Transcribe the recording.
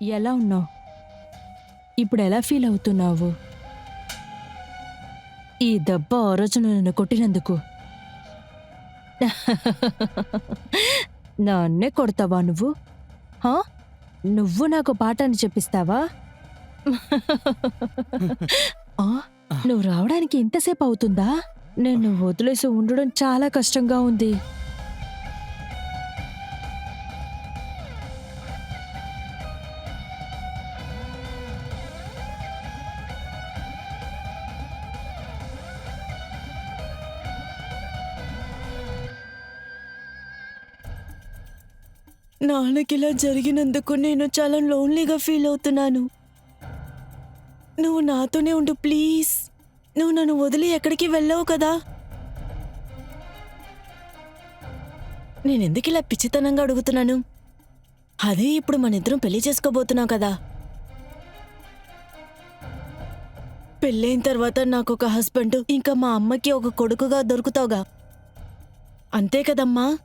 ఎలా ఉన్నావు? ఇప్పుడు ఎలా ఫీల్ అవుతున్నావు? ఈ దెబ్బ ఆ రోజున నన్ను కొట్టినందుకు నన్నే కొడతావా నువ్వు? హా? నువ్వు నాకు పాఠాన్ని చెప్పిస్తావా? ఆ? నువ్వు రావడానికి ఇంతసేపు అవుతుందా? నేను వదిలేసి ఉండడం చాలా కష్టంగా ఉంది. నాన్నకిలా జరిగినందుకు నేను చాలా లోన్లీగా ఫీల్ అవుతున్నాను. నువ్వు నాతోనే ఉండు ప్లీజ్. నువ్వు నన్ను వదిలి ఎక్కడికి వెళ్ళావు కదా. నేనెందుకు ఇలా పిచ్చితనంగా అడుగుతున్నాను? అదే ఇప్పుడు మనిద్దరం పెళ్లి చేసుకోబోతున్నాం కదా. పెళ్ళైన తర్వాత నాకొక హస్బెండ్, ఇంకా మా అమ్మకి ఒక కొడుకుగా దొరుకుతావుగా. అంతే కదమ్మా.